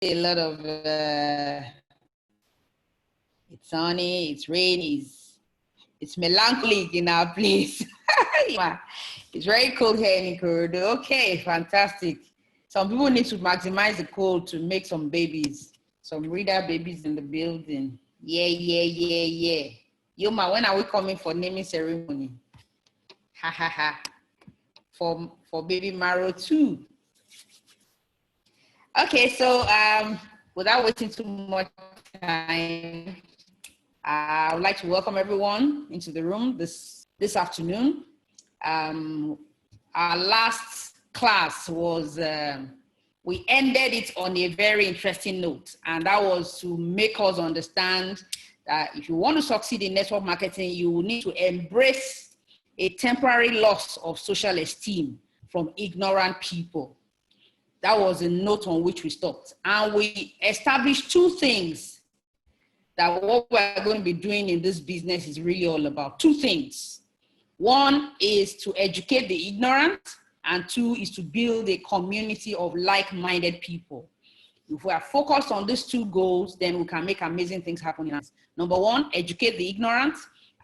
a lot of it's sunny, it's rainy, it's melancholic in our place. It's very cold here in Ikorodu. Okay, fantastic. Some people need to maximize the cold to make some babies. Some reader babies in the building. Yeah. Yoma, when are we coming for naming ceremony? Ha ha ha. For baby Maro too. Okay, so without wasting too much time, I would like to welcome everyone into the room this afternoon. Our last class was, we ended it on a very interesting note, and that was to make us understand that if you want to succeed in network marketing, you will need to embrace a temporary loss of social esteem from ignorant people. That was a note on which we stopped. And we established two things that what we're going to be doing in this business is really all about. Two things. One is to educate the ignorant, and two is to build a community of like-minded people. If we are focused on these two goals, then we can make amazing things happen in us. Number one, educate the ignorant,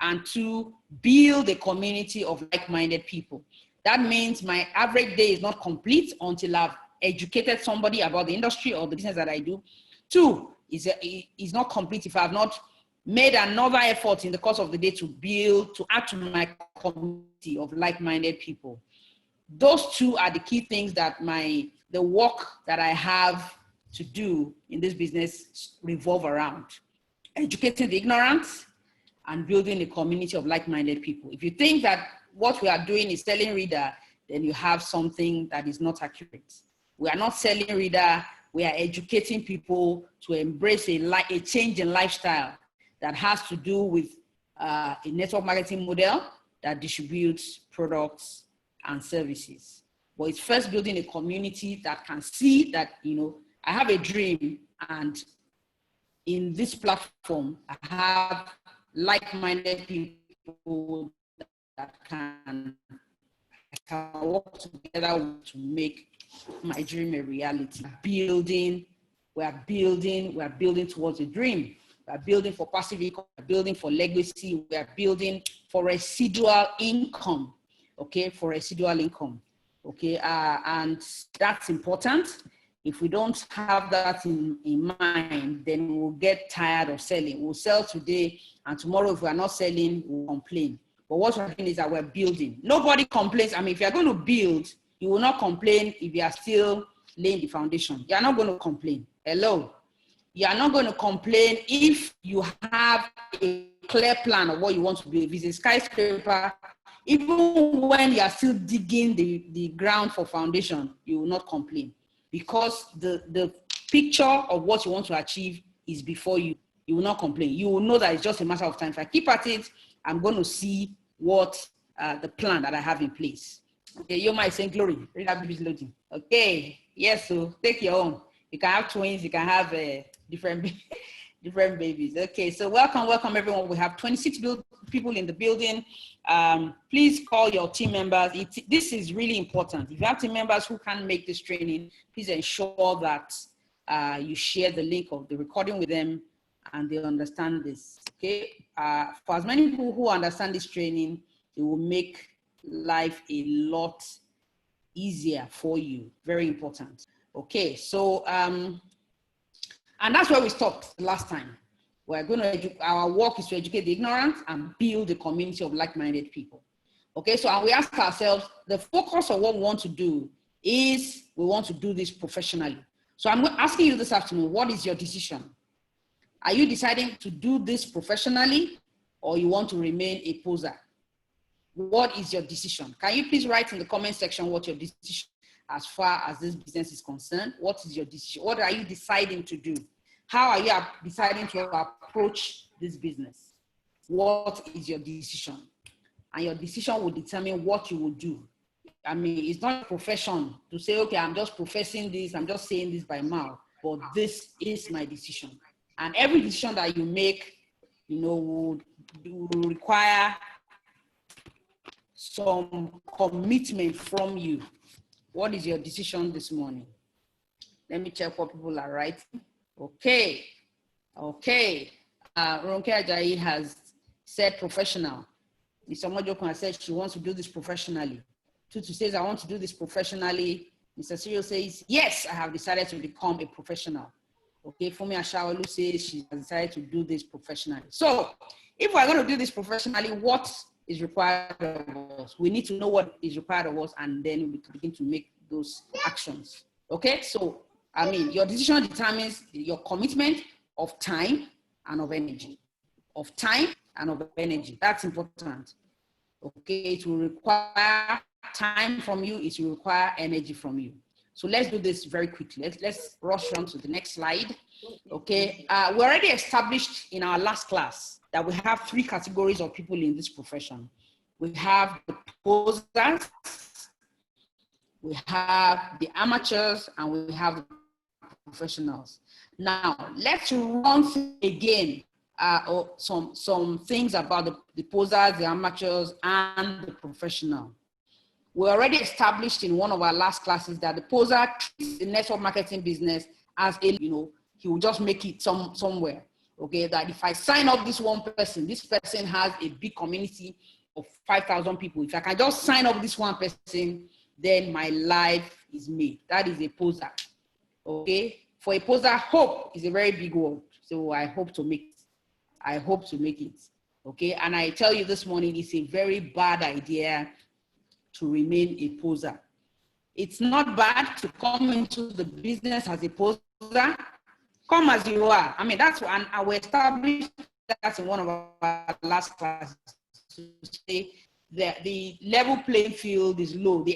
and two, build a community of like-minded people. That means my average day is not complete until I've educated somebody about the industry or the business that I do. Two, is not complete if I have not made another effort in the course of the day to add to my community of like-minded people. Those two are the key things that the work that I have to do in this business revolve around. Educating the ignorant and building a community of like-minded people. If you think that what we are doing is selling reader, then you have something that is not accurate. We are not selling reader, we are educating people to embrace a change in lifestyle that has to do with a network marketing model that distributes products and services. But it's first building a community that can see that, I have a dream, and in this platform, I have like-minded people that can work together to make my dream a reality. We are building towards a dream. We are building for passive income, we are building for legacy, we are building for residual income, okay, and that's important. If we don't have that in mind, then we'll get tired of selling. We'll sell today, and tomorrow if we are not selling, we'll complain. But what's happening is that we're building. Nobody complains. I mean, if you're going to build, you will not complain if you are still laying the foundation. You're not going to complain. Hello? You are not going to complain if you have a clear plan of what you want to build. If it's a skyscraper, even when you are still digging the ground for foundation, you will not complain, because the picture of what you want to achieve is before you. You will not complain. You will know that it's just a matter of time. If I keep at it, I'm going to see what the plan that I have in place. Okay, you might say glory. Read that baby's loading. Okay, yes, so take your own. You can have twins, you can have different babies. Okay, so welcome everyone. We have 26 people in the building. Please call your team members. This is really important. If you have team members who can't make this training, please ensure that you share the link of the recording with them and they understand this. Okay, for as many people who understand this training, it will make life a lot easier for you. Very important. Okay, so and that's where we stopped last time. We're going to our work is to educate the ignorant and build a community of like-minded people. Okay, so and we ask ourselves, the focus of what we want to do is we want to do this professionally. So I'm asking you this afternoon, what is your decision? Are you deciding to do this professionally, or you want to remain a poser? What is your decision? Can you please write in the comment section what your decision as far as this business is concerned? What is your decision? What are you deciding to do? How are you deciding to approach this business? What is your decision? And your decision will determine what you will do. I mean, it's not a profession to say, okay, I'm just professing this, I'm just saying this by mouth, but this is my decision. And every decision that you make, will require some commitment from you. What is your decision this morning? Let me check what people are writing. Okay. Ronke Ajayi has said professional. Mr. Mojoko has said she wants to do this professionally. Tutu says, I want to do this professionally. Mr. Sirio says, yes, I have decided to become a professional. Okay, Fumi Ashaolu says she has decided to do this professionally. So if we're going to do this professionally, what is required of us? We need to know what is required of us, and then we can begin to make those actions. Okay, so I mean, your decision determines your commitment of time and of energy. Of time and of energy. That's important. Okay, it will require time from you, it will require energy from you. So let's do this very quickly. Let's rush on to the next slide. Okay, we already established in our last class that we have 3 categories of people in this profession. We have the posers, we have the amateurs, and we have the professionals. Now, let's run through again some things about the posers, the amateurs, and the professional. We already established in one of our last classes that the poser treats the network marketing business as a, he will just make it somewhere. Okay, that if I sign up this one person, this person has a big community of 5,000 people. If I can just sign up this one person, then my life is made. That is a poser. Okay, for a poser, hope is a very big word. So I hope to make it. I hope to make it. Okay, and I tell you this morning, it's a very bad idea to remain a poser. It's not bad to come into the business as a poser. Come as you are. I mean, that's one, and we established that in one of our last classes to say that the level playing field is low. The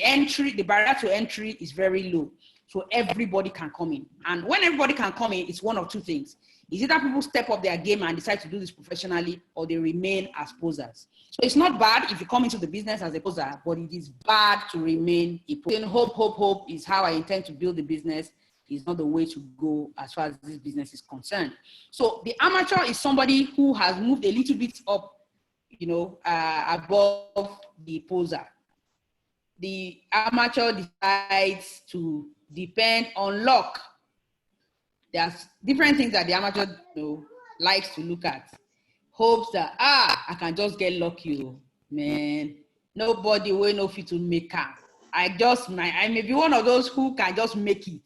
barrier to entry is very low. So everybody can come in. And when everybody can come in, it's one of 2 things. Is either people step up their game and decide to do this professionally, or they remain as posers. So it's not bad if you come into the business as a poser, but it is bad to remain a poser. Hope is how I intend to build the business. Is not the way to go as far as this business is concerned. So the amateur is somebody who has moved a little bit up, above the poser. The amateur decides to depend on luck. There's different things that the amateur likes to look at. Hopes that, I can just get lucky, man. Nobody will know fit to make up. I may be one of those who can just make it.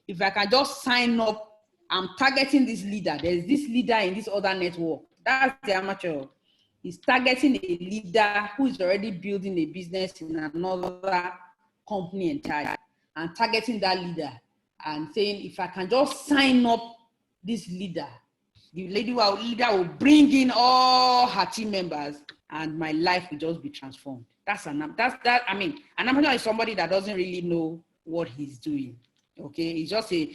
If I can just sign up, I'm targeting this leader. There's this leader in this other network. That's the amateur. He's targeting a leader who is already building a business in another company entirely, and targeting that leader and saying, if I can just sign up this leader, the leader will bring in all her team members and my life will just be transformed. An amateur is somebody that doesn't really know what he's doing. Okay, it's just a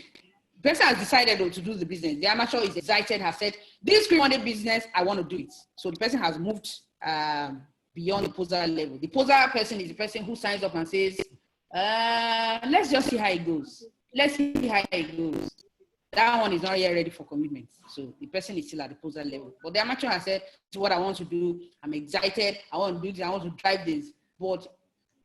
person has decided to do the business. The amateur is excited, has said, this money business, I want to do it. So the person has moved beyond the poser level. The poser person is the person who signs up and says, let's just see how it goes. Let's see how it goes. That one is not yet ready for commitment. So the person is still at the poser level. But the amateur has said, this is what I want to do. I'm excited. I want to do this. I want to drive this. But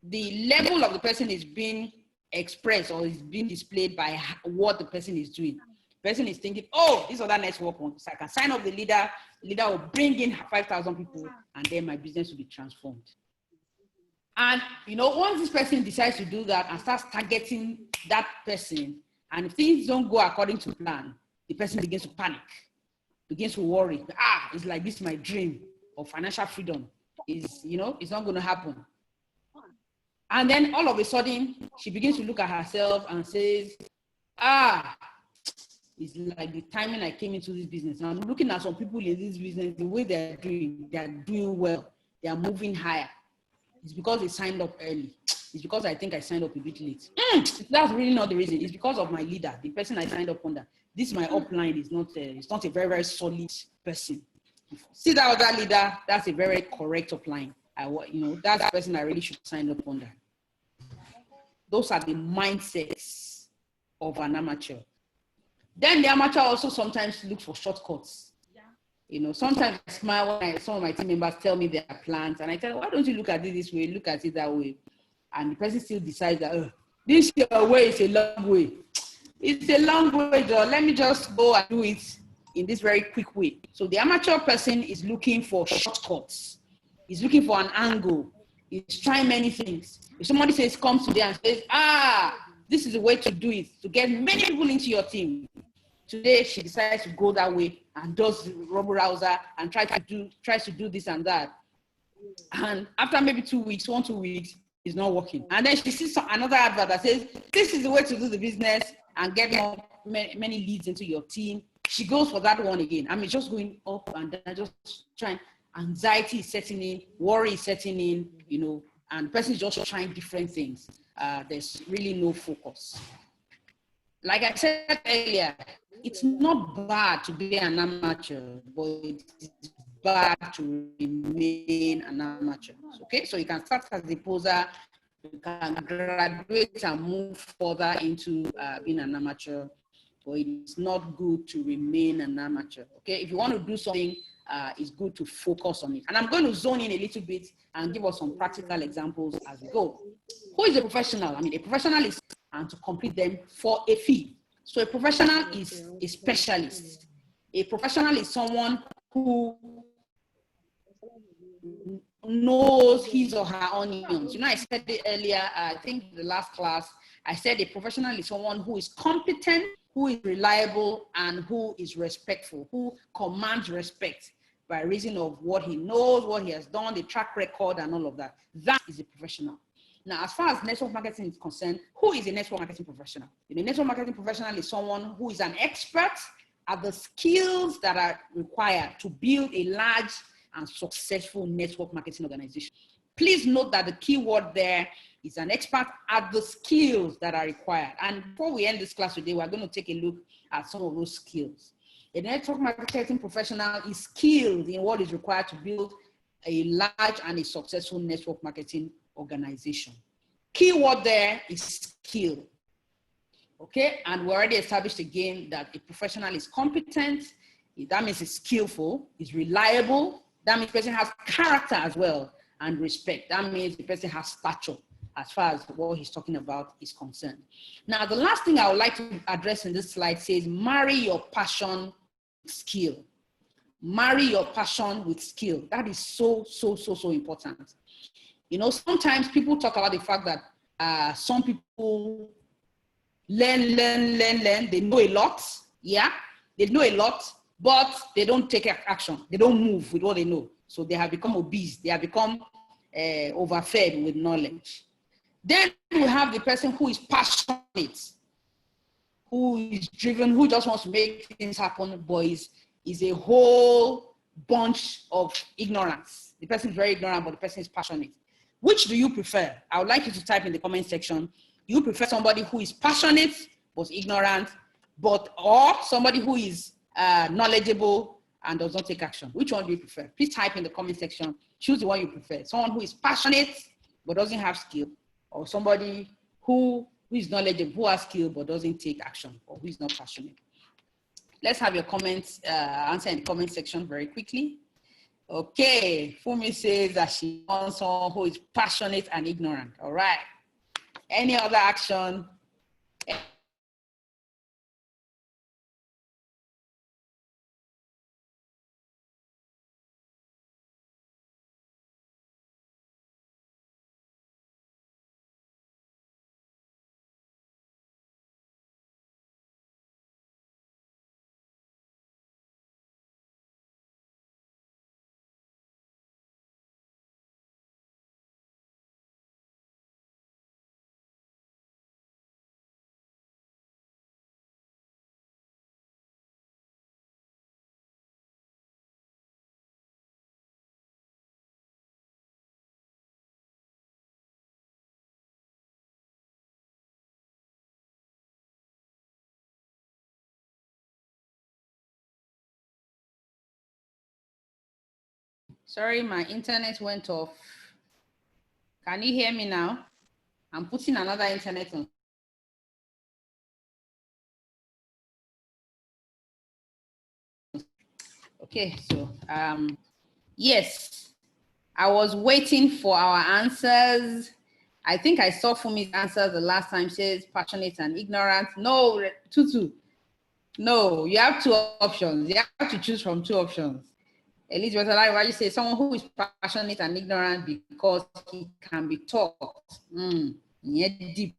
the level of the person is being expressed or is being displayed by what the person is doing. The person is thinking, this other network one, so I can sign up the leader will bring in 5,000 people, and then my business will be transformed. And once this person decides to do that and starts targeting that person, and if things don't go according to plan, the person begins to panic, begins to worry. It's like, this is my dream of financial freedom. It's not going to happen. And then all of a sudden, she begins to look at herself and says, it's like the timing I came into this business. And I'm looking at some people in this business, the way they're doing well. They are moving higher. It's because they signed up early. It's because I think I signed up a bit late. That's really not the reason. It's because of my leader, the person I signed up under. This my upline is not a very, very solid person. See that other leader, that's a very correct upline. That's the person I really should sign up under. Those are the mindsets of an amateur. Then the amateur also sometimes looks for shortcuts. Sometimes I smile when some of my team members tell me their plans, and I tell them, why don't you look at it this way, look at it that way? And the person still decides that, this your way is a long way. It's a long way, though. Let me just go and do it in this very quick way. So the amateur person is looking for shortcuts. He's looking for an angle. He's trying many things. If somebody says, comes today and says, this is the way to do it, to get many people into your team. Today, she decides to go that way and does robo-rouser and tries to do this and that. And after maybe 2 weeks, 2 weeks, it's not working. And then she sees another advert that says, this is the way to do the business and get many leads into your team. She goes for that one again. I mean, just going up and down, just trying. Anxiety is setting in, worry is setting in, and the person is just trying different things. There's really no focus. Like I said earlier, it's not bad to be an amateur, but it's bad to remain an amateur. Okay, so you can start as a poser, you can graduate and move further into being an amateur, but it's not good to remain an amateur. Okay, if you want to do something, it's good to focus on it. And I'm going to zone in a little bit and give us some practical examples as we go. Who is a professional? I mean, a professional is, and to complete them for a fee. So a professional is a specialist. A professional is someone who knows his or her onions. I said it earlier, I think the last class, I said a professional is someone who is competent, who is reliable, and who is respectful, who commands respect by reason of what he knows, what he has done, the track record, and all of that. That is a professional. Now, as far as network marketing is concerned, who is a network marketing professional? A network marketing professional is someone who is an expert at the skills that are required to build a large and successful network marketing organization. Please note that the key word there is an expert at the skills that are required. And before we end this class today, we're going to take a look at some of those skills. A network marketing professional is skilled in what is required to build a large and a successful network marketing organization. Key word there is skill. Okay, and we already established again that a professional is competent. That means it's skillful, it's reliable. That means the person has character as well, and respect. That means the person has stature as far as what he's talking about is concerned. Now, the last thing I would like to address in this slide says, marry your passion with skill. Marry your passion with skill. That is so important. Sometimes people talk about the fact that some people learn. They know a lot. Yeah, they know a lot, but they don't take action. They don't move with what they know. So they have become obese. They have become overfed with knowledge. Then we have the person who is passionate, who is driven, who just wants to make things happen, but is a whole bunch of ignorance. The person is very ignorant, but the person is passionate. Which do you prefer? I would like you to type in the comment section. You prefer somebody who is passionate but ignorant, or somebody who is knowledgeable and does not take action? Which one do you prefer? Please type in the comment section. Choose the one you prefer. Someone who is passionate but doesn't have skill, or somebody who is knowledgeable, who has skill but doesn't take action, or who is not passionate. Let's have your comments, answer in the comment section very quickly. Okay, Fumi says that she wants someone who is passionate and ignorant. All right. Any other action? Sorry, my internet went off. Can you hear me now? I'm putting another internet on. Okay, so yes, I was waiting for our answers, I think I saw Fumi's answer the last time. Says passionate and ignorant. No, Tutu. No, you have two options. You have to choose from two options. Elizabeth, why you say someone who is passionate and ignorant because he can be taught. Yeah, deep.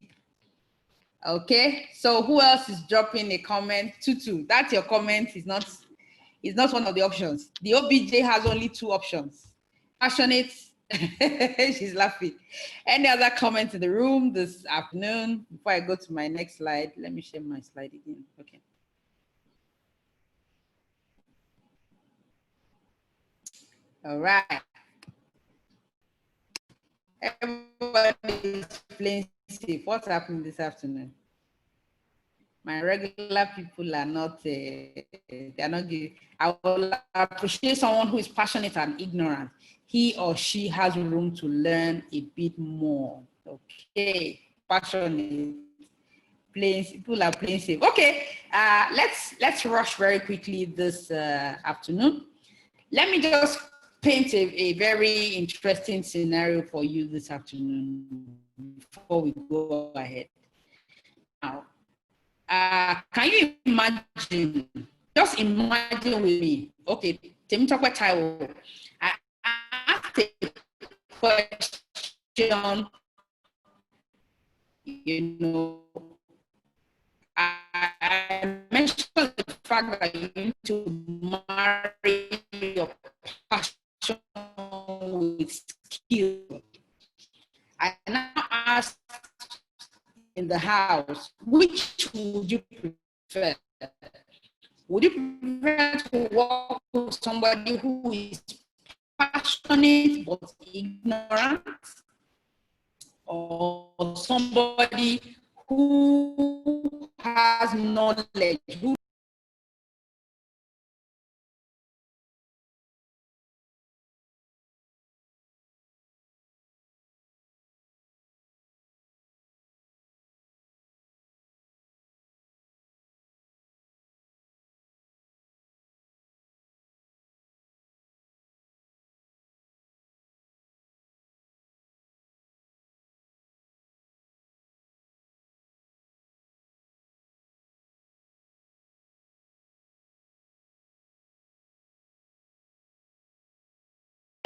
Okay, so who else is dropping a comment? Tutu, that's your comment. Is not one of the options. The OBJ has only two options. Passionate. She's laughing. Any other comments in the room this afternoon? Before I go to my next slide, let me share my slide again. Okay. All right. Everybody is playing safe. What's happening this afternoon? My regular people are not, they are not giving. I will appreciate someone who is passionate and ignorant. He or she has room to learn a bit more. Okay, passionate, people are playing safe. Okay, let's rush very quickly this afternoon. Let me just paint a very interesting scenario for you this afternoon before we go ahead. Now, can you imagine? Just imagine with me. Okay, Temitope Taiwo. I asked a question. You know, I mentioned the fact that you need to marry your passion with skill. I now ask in the house, which would you prefer? Would you prefer to work with somebody who is passionate but ignorant, or somebody who has knowledge, who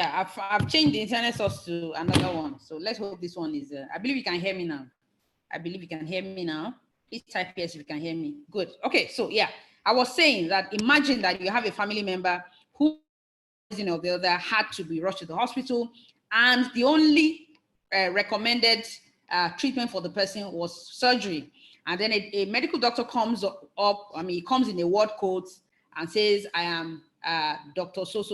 yeah, I've changed the internet source to another one. So let's hope this one is, I believe you can hear me now. I believe you can hear me now. Please type yes if you can hear me. Good. Okay, so yeah, I was saying that imagine that you have a family member who, or the other, had to be rushed to the hospital, and the only recommended treatment for the person was surgery. And then a medical doctor comes up, he comes in a ward coat and says, I am Dr. So.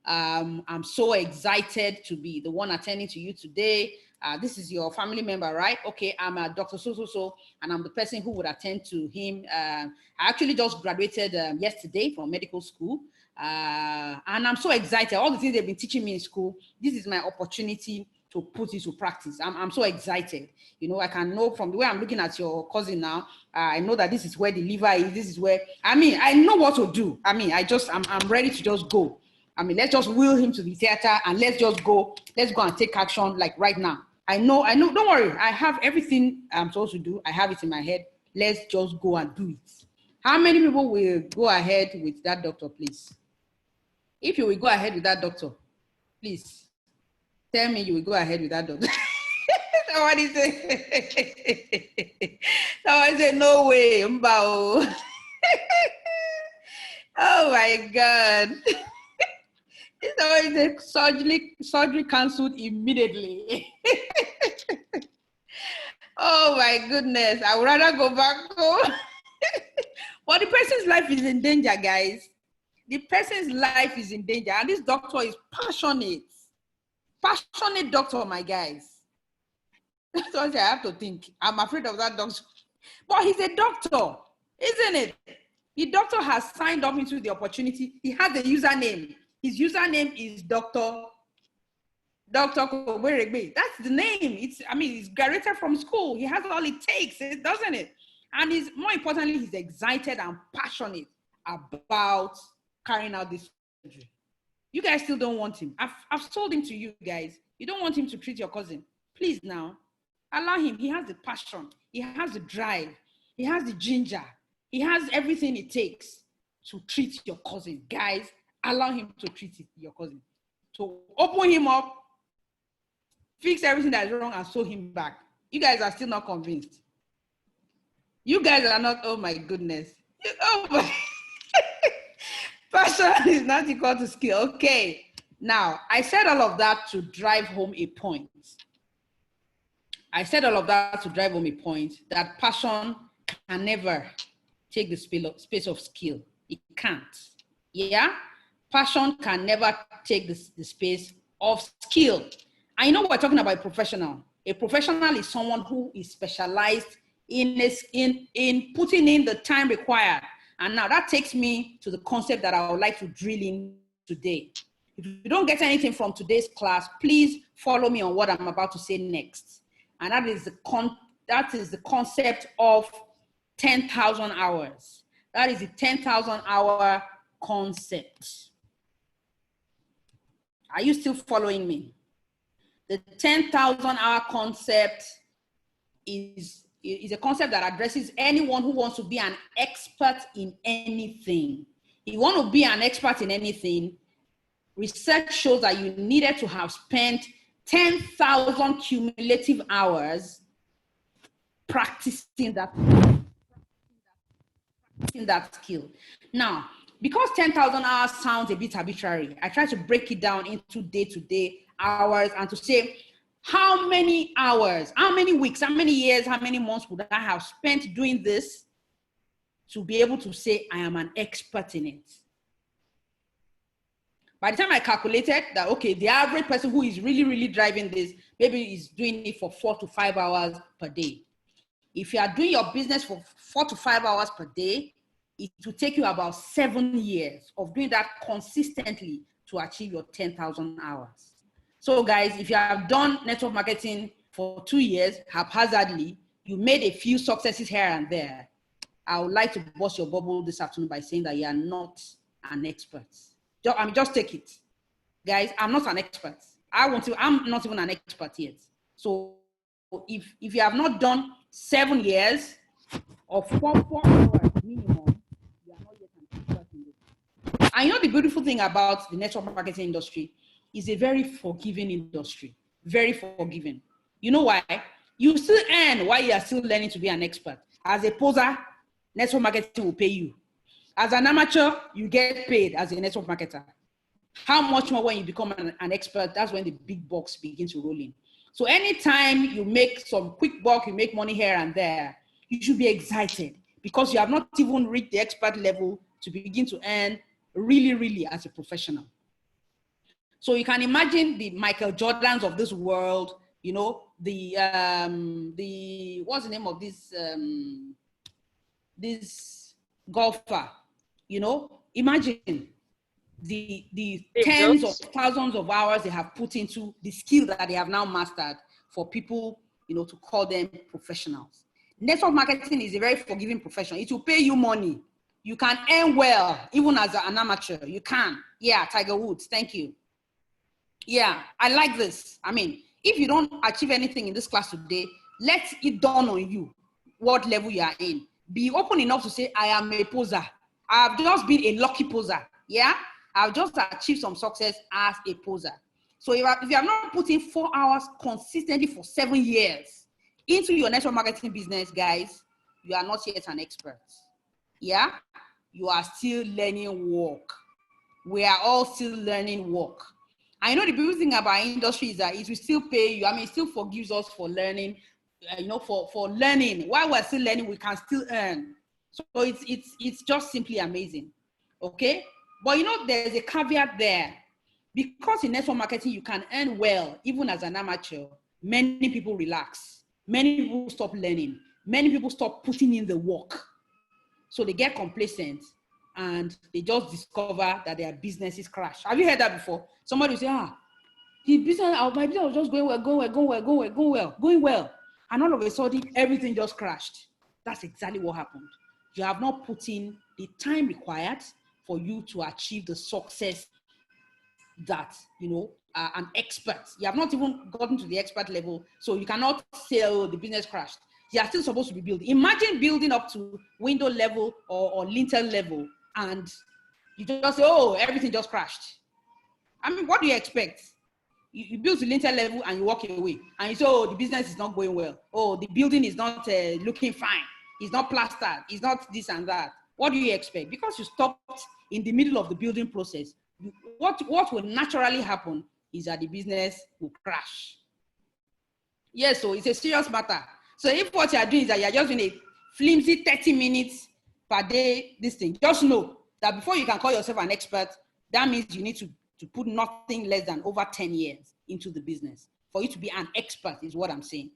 I'm so excited to be the one attending to you today. This is your family member, right? Okay, I'm a Dr. So, and I'm the person who would attend to him. I actually just graduated yesterday from medical school. And I'm so excited. All the things they've been teaching me in school, this is my opportunity to put it to practice. I'm so excited. You know, I can know from the way I'm looking at your cousin now, I know that this is where the liver is. This is where, I know what to do. I'm ready to just go. Let's just wheel him to the theater and let's just go. Let's go and take action like right now. I know, don't worry. I have everything I'm supposed to do. I have it in my head. Let's just go and do it. How many people will go ahead with that doctor, please? If you will go ahead with that doctor, please tell me you will go ahead with that doctor. Somebody say, no way, Mbao. Oh my God. Surgery cancelled immediately. Oh my goodness, I would rather go back home. But the person's life is in danger, guys. The person's life is in danger, and this doctor is passionate. Passionate doctor, my guys. So I have to think. I'm afraid of that doctor. But he's a doctor, isn't it? The doctor has signed up into the opportunity. He has a username. His username is Dr. Koberegbe. That's the name. He's graduated from school. He has all it takes, doesn't it? And more importantly, he's excited and passionate about carrying out this surgery. You guys still don't want him. I've told him to you guys. You don't want him to treat your cousin. Please now, allow him. He has the passion. He has the drive. He has the ginger. He has everything it takes to treat your cousin. Guys, allow him to treat your cousin. So open him up, fix everything that is wrong, and sew him back. You guys are still not convinced. You guys are not, oh my goodness. Oh my. Passion is not equal to skill. Okay. Now, I said all of that to drive home a point. That passion can never take the space of skill. It can't. Yeah? Passion can never take the space of skill. I know we're talking about a professional. A professional is someone who is specialized in putting in the time required. And now that takes me to the concept that I would like to drill in today. If you don't get anything from today's class, please follow me on what I'm about to say next. And that is the concept of 10,000 hours. That is the 10,000 hour concept. Are you still following me? The 10,000 hour concept is a concept that addresses anyone who wants to be an expert in anything. If you want to be an expert in anything, research shows that you needed to have spent 10,000 cumulative hours practicing that skill. Now, because 10,000 hours sounds a bit arbitrary, I try to break it down into day-to-day hours and to say, how many hours, how many weeks, how many years, how many months would I have spent doing this to be able to say I am an expert in it? By the time I calculated that, okay, the average person who is really, really driving this, maybe is doing it for 4 to 5 hours per day. If you are doing your business for 4 to 5 hours per day, it will take you about 7 years of doing that consistently to achieve your 10,000 hours. So guys, if you have done network marketing for 2 years, haphazardly, you made a few successes here and there, I would like to burst your bubble this afternoon by saying that you are not an expert. Just take it. Guys, I'm not an expert. I'm not even an expert yet. So if you have not done 7 years of 4 hours minimum, you are not yet an expert in it. I know the beautiful thing about the network marketing industry is a very forgiving industry. Very forgiving. You know why? You still earn while you are still learning to be an expert. As a poser, network marketing will pay you. As an amateur, you get paid as a network marketer. How much more when you become an expert? That's when the big bucks begin to roll in. So anytime you make some quick buck, you make money here and there, you should be excited because you have not even reached the expert level to begin to earn really, really as a professional. So you can imagine the Michael Jordans of this world, you know, what's the name of this golfer, you know, imagine the tens of thousands of hours they have put into the skill that they have now mastered for people, you know, to call them professionals. Network marketing is a very forgiving profession. It will pay you money. You can earn well, even as an amateur. You can. Yeah, Tiger Woods, thank you. Yeah, I like this. I mean, if you don't achieve anything in this class today, let it dawn on you what level you are in. Be open enough to say, I am a poser. I've just been a lucky poser. Yeah, I've just achieved some success as a poser. So if you have not put in 4 hours consistently for 7 years into your network marketing business, guys, you are not yet an expert. Yeah, you are still learning work. We are all still learning work. I know the beautiful thing about industry is that it will still pay you. I mean, it still forgives us for learning, you know, for learning. While we're still learning, we can still earn. So it's just simply amazing. Okay? But you know, there's a caveat there. Because in network marketing, you can earn well, even as an amateur. Many people relax. Many people stop learning. Many people stop putting in the work. So they get complacent and they just discover that their businesses crash. Have you heard that before? Somebody will say, my business was just going well. And all of a sudden, everything just crashed. That's exactly what happened. You have not put in the time required for you to achieve the success that, you know, are an expert. You have not even gotten to the expert level, so you cannot say, oh, the business crashed. You are still supposed to be building. Imagine building up to window level or lintel level, and you just say, oh, everything just crashed. I mean, what do you expect? You build to lintel level and you walk away, and you say, oh, the business is not going well. Oh, the building is not looking fine. It's not plastered. It's not this and that. What do you expect? Because you stopped in the middle of the building process, what will naturally happen is that the business will crash. Yes, so it's a serious matter. So if what you are doing is that you are just doing a flimsy 30 minutes per day, this thing, just know that before you can call yourself an expert, that means you need to put nothing less than over 10 years into the business for you to be an expert, is what I'm saying.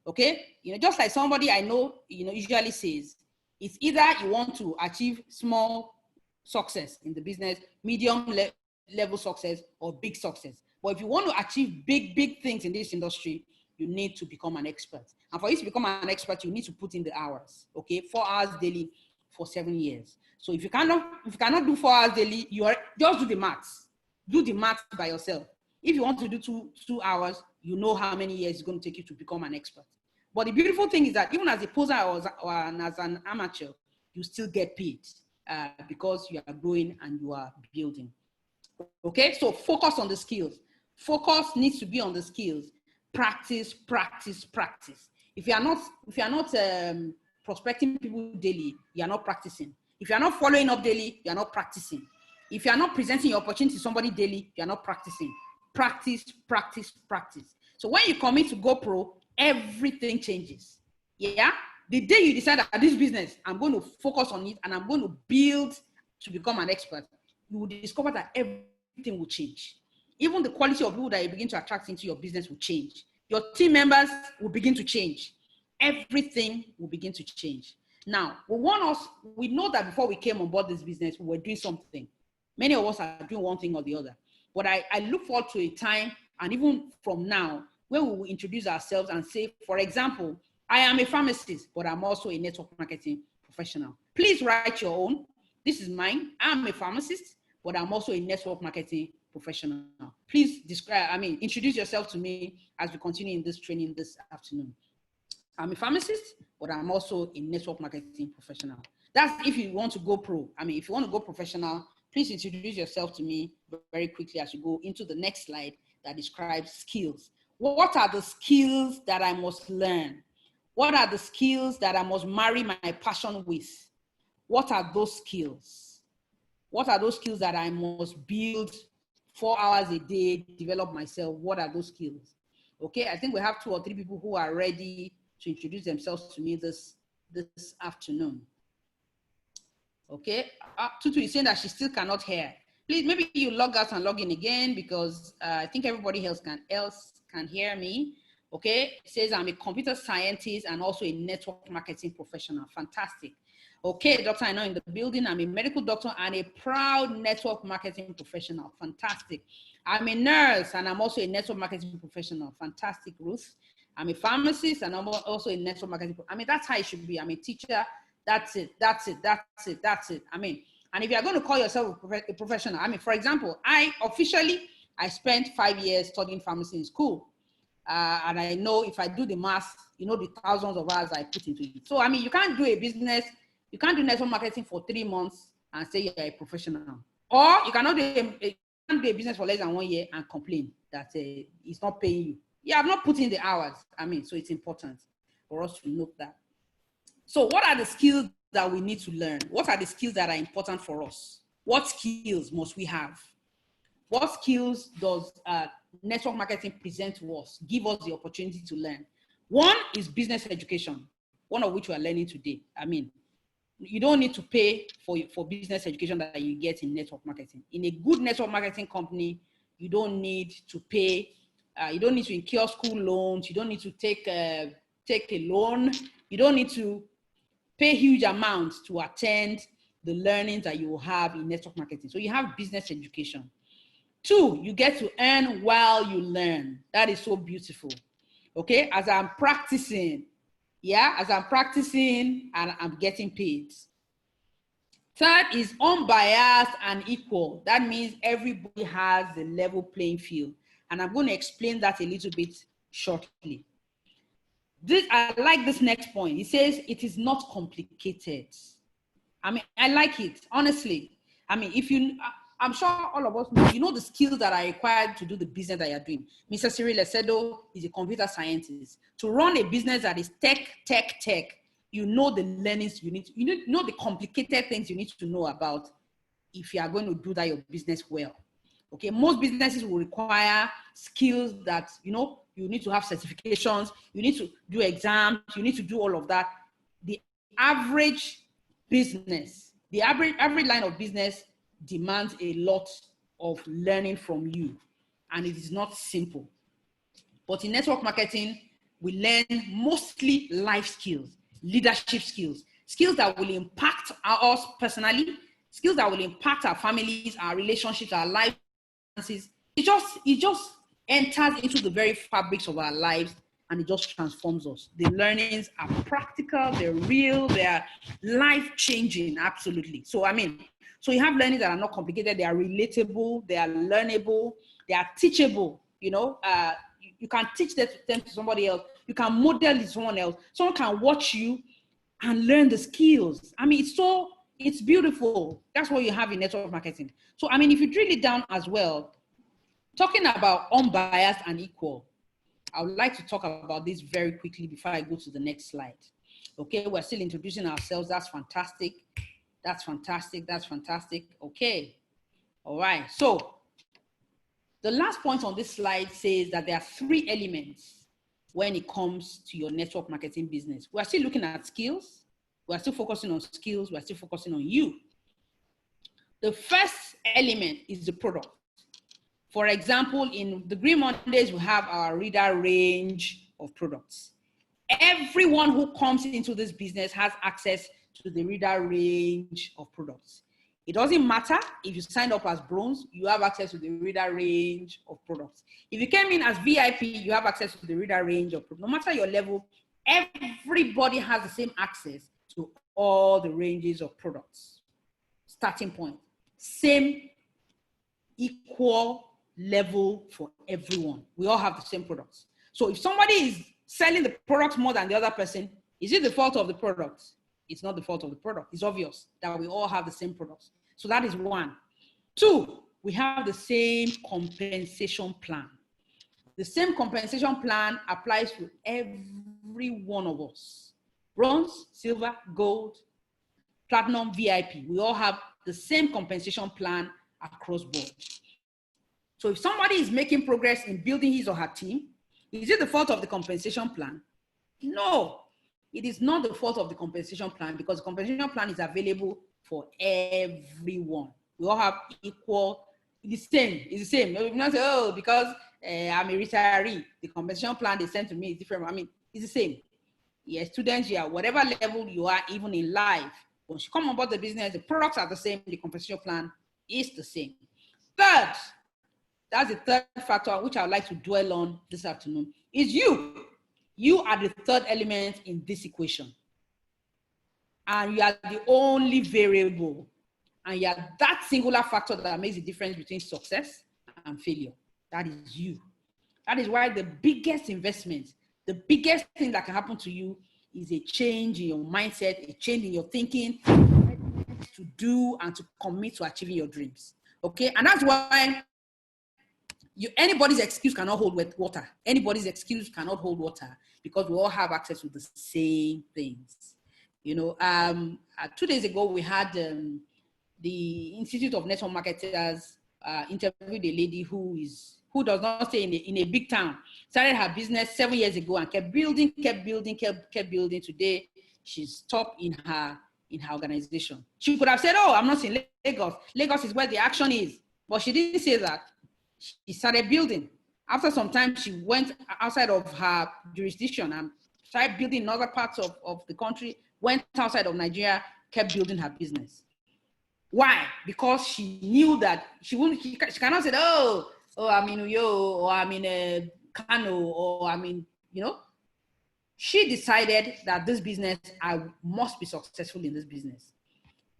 Okay, you know, just like somebody I know, you know, usually says, it's either you want to achieve small success in the business, medium level success, or big success. But if you want to achieve big things in this industry, you need to become an expert. And for you to become an expert, you need to put in the hours. Okay, 4 hours daily for 7 years. So if you cannot do 4 hours daily, just do the maths. Do the maths by yourself. If you want to do two hours, you know how many years it's going to take you to become an expert. But the beautiful thing is that even as a poser or as an amateur, you still get paid because you are growing and you are building. Okay, so focus on the skills. Focus needs to be on the skills. Practice. If you are not prospecting people daily, you are not practicing. If you are not following up daily, you are not practicing. If you are not presenting your opportunity to somebody daily, you are not practicing. Practice. So when you commit to go pro, everything changes. Yeah. The day you decide that this business, I'm going to focus on it and I'm going to build to become an expert, you will discover that everything will change. Even the quality of people that you begin to attract into your business will change. Your team members will begin to change. Everything will begin to change. Now, we know that before we came on board this business, we were doing something. Many of us are doing one thing or the other. But I look forward to a time, and even from now, where we will introduce ourselves and say, for example, I am a pharmacist, but I'm also a network marketing professional. Please write your own. This is mine. I'm a pharmacist, but I'm also a network marketing professional. Please introduce yourself to me as we continue in this training this afternoon. I'm a pharmacist, but I'm also a network marketing professional. That's if you want to go pro. If you want to go professional, please introduce yourself to me very quickly as you go into the next slide that describes skills. What are the skills that I must learn? What are the skills that I must marry my passion with? What are those skills? What are those skills that I must build 4 hours a day, develop myself? What are those skills? Okay, I think we have 2 or 3 people who are ready to introduce themselves to me this afternoon. Okay, Tutu is saying that she still cannot hear. Please, maybe you log out and log in again, because I think everybody else can hear me. Okay, it says I'm a computer scientist and also a network marketing professional. Fantastic. Okay, Dr. I know in the building. I'm a medical doctor and a proud network marketing professional. Fantastic. I'm a nurse and I'm also a network marketing professional. Fantastic, Ruth. I'm a pharmacist and I'm also a network marketing. That's how it should be. I'm a teacher. That's it. And if you're going to call yourself a professional, for example, I spent 5 years studying pharmacy in school. And I know if I do the math, the thousands of hours I put into it. So, you can't do a business, you can't do network marketing for 3 months and say you're a professional. Or you cannot do a business for less than 1 year and complain that it's not paying you. You have not put in the hours. So it's important for us to note that. So what are the skills that we need to learn? What are the skills that are important for us? What skills must we have? What skills does network marketing present to us, give us the opportunity to learn? One is business education, one of which we are learning today. You don't need to pay for business education that you get in network marketing. In a good network marketing company, you don't need to pay. You don't need to incur school loans. You don't need to take a loan. You don't need to pay huge amounts to attend the learnings that you will have in network marketing. So you have business education. 2, you get to earn while you learn. That is so beautiful. Okay, as I'm practicing, and I'm getting paid. Third is unbiased and equal. That means everybody has a level playing field. And I'm going to explain that a little bit shortly. I like this next point. It says it is not complicated. I mean, I like it, honestly. I mean, I'm sure all of us know, you know the skills that are required to do the business that you're doing. Mr. Cyril Esedo is a computer scientist. To run a business that is tech, you know the learnings you need, you know the complicated things you need to know about if you are going to do that your business well. Okay, most businesses will require skills that, you know, you need to have certifications, you need to do exams, you need to do all of that. The average business, the average line of business demands a lot of learning from you, and it is not simple. But in network marketing, we learn mostly life skills, leadership skills, skills that will impact us personally, skills that will impact our families, our relationships, our lives. It just enters into the very fabrics of our lives, and it just transforms us. The learnings are practical, they're real, they're life-changing, absolutely. So you have learnings that are not complicated, they are relatable, they are learnable, they are teachable. You know, you can teach them to somebody else, you can model it to someone else, someone can watch you and learn the skills. I mean, it's beautiful. That's what you have in network marketing. So, I mean, if you drill it down as well, talking about unbiased and equal, I would like to talk about this very quickly before I go to the next slide. Okay, we're still introducing ourselves. That's fantastic. That's fantastic. That's fantastic. Okay. All right. So, the last point on this slide says that there are 3 elements when it comes to your network marketing business. We're still looking at skills. We're still focusing on skills. We're still focusing on you. The first element is the product. For example, in the Green Mondays, we have our reader range of products. Everyone who comes into this business has access to the reader range of products. It doesn't matter if you signed up as bronze, you have access to the reader range of products. If you came in as VIP, you have access to the reader range of products. No matter your level, everybody has the same access to all the ranges of products. Starting point, same equal level for everyone. We all have the same products. So if somebody is selling the product more than the other person, is it the fault of the product? It's not the fault of the product. It's obvious that we all have the same products. So that is 1. 2, we have the same compensation plan. The same compensation plan applies to every one of us. Bronze, silver, gold, platinum, VIP. We all have the same compensation plan across board. So if somebody is making progress in building his or her team, is it the fault of the compensation plan? No, it is not the fault of the compensation plan, because the compensation plan is available for everyone. We all have equal, it's the same. You not say, oh, because I'm a retiree, the compensation plan they sent to me is different. I mean, it's the same. Yeah, students, yeah, whatever level you are, even in life, once you come on board the business, the products are the same, the compensation plan is the same. Third, that's the third factor which I would like to dwell on this afternoon, is you. You are the third element in this equation. And you are the only variable. And you are that singular factor that makes the difference between success and failure. That is you. That is why the biggest investment, the biggest thing that can happen to you is a change in your mindset, a change in your thinking, to do and to commit to achieving your dreams. Okay? And that's why anybody's excuse cannot hold water. Anybody's excuse cannot hold water, because we all have access to the same things. You know, 2 days ago, we had the Institute of Network Marketers interviewed a lady who does not stay in a big town. Started her business 7 years ago and kept building. Today, she's top in her organization. She could have said, oh, I'm not in Lagos. Lagos is where the action is. But she didn't say that. She started building. After some time, she went outside of her jurisdiction and started building in other parts of the country, went outside of Nigeria, kept building her business. Why? Because she knew that she cannot say, oh, I'm in Uyo, or I'm in Kano, or I'm in, you know. She decided that this business, I must be successful in this business.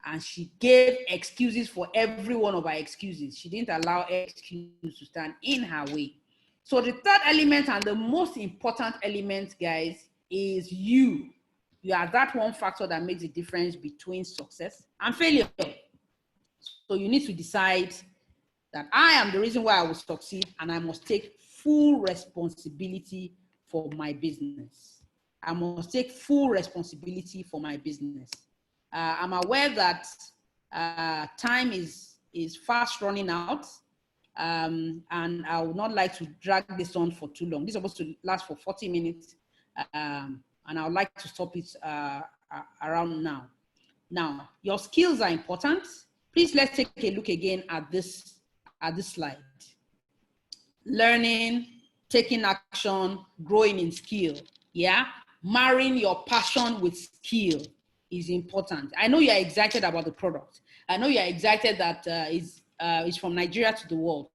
and she gave excuses for every one of her excuses. She didn't allow excuses to stand in her way. So the third element and the most important element, guys, is you. You are that one factor that makes the difference between success and failure. So you need to decide that I am the reason why I will succeed, and I must take full responsibility for my business. I must take full responsibility for my business. I'm aware that time is fast running out, and I would not like to drag this on for too long. This is supposed to last for 40 minutes, and I would like to stop it around now. Now, your skills are important. Please let's take a look again at this slide. Learning, taking action, growing in skill. Yeah, marrying your passion with skill is important. I know you're excited about the product. I know you're excited that it's from Nigeria to the world.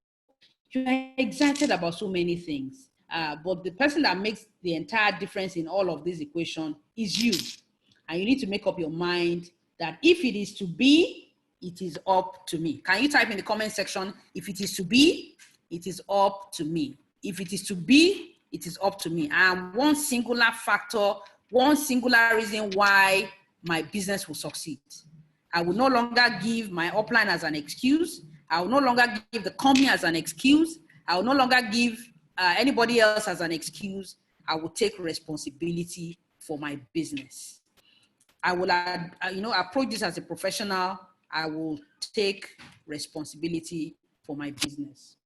You're excited about so many things. But the person that makes the entire difference in all of this equation is you. And you need to make up your mind that if it is to be, it is up to me. Can you type in the comment section, if it is to be, it is up to me. If it is to be, it is up to me. And one singular factor, one singular reason why my business will succeed. I will no longer give my upline as an excuse. I will no longer give the company as an excuse. I will no longer give anybody else as an excuse. I will take responsibility for my business. I will, approach this as a professional. I will take responsibility for my business.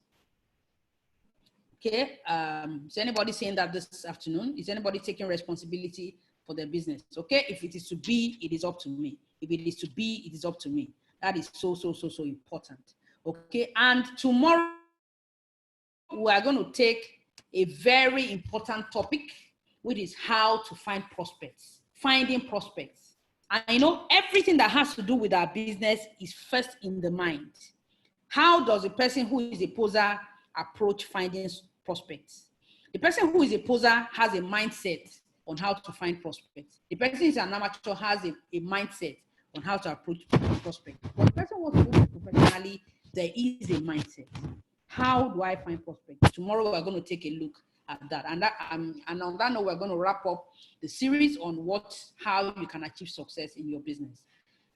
Okay, is anybody saying that this afternoon? Is anybody taking responsibility for their business? Okay, if it is to be, it is up to me. If it is to be, it is up to me. That is so important. Okay, and tomorrow we are going to take a very important topic, which is how to find prospects, finding prospects. And everything that has to do with our business is first in the mind. How does a person who is a poser approach finding prospects? The person who is a poser has a mindset on how to find prospects. The person who is an amateur has a mindset on how to approach prospects. But the person who wants to do it professionally, there is a mindset. How do I find prospects? Tomorrow we're going to take a look at that. And on that note, we're going to wrap up the series on how you can achieve success in your business.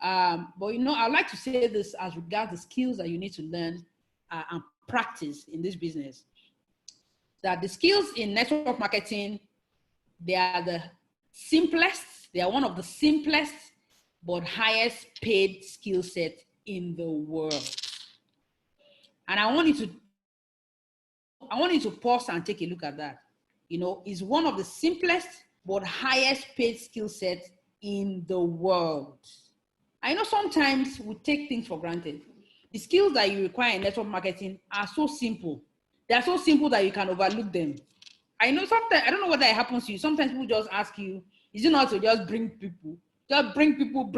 But I'd like to say this as regards the skills that you need to learn and practice in this business. That the skills in network marketing, they are the simplest, they are one of the simplest but highest paid skill sets in the world. And I want you to pause and take a look at that. It's one of the simplest but highest paid skill sets in the world. I know sometimes we take things for granted. The skills that you require in network marketing are so simple. They are so simple that you can overlook them. I know sometimes, I don't know what that happens to you. Sometimes people just ask you, is it not to just bring people? Just bring people.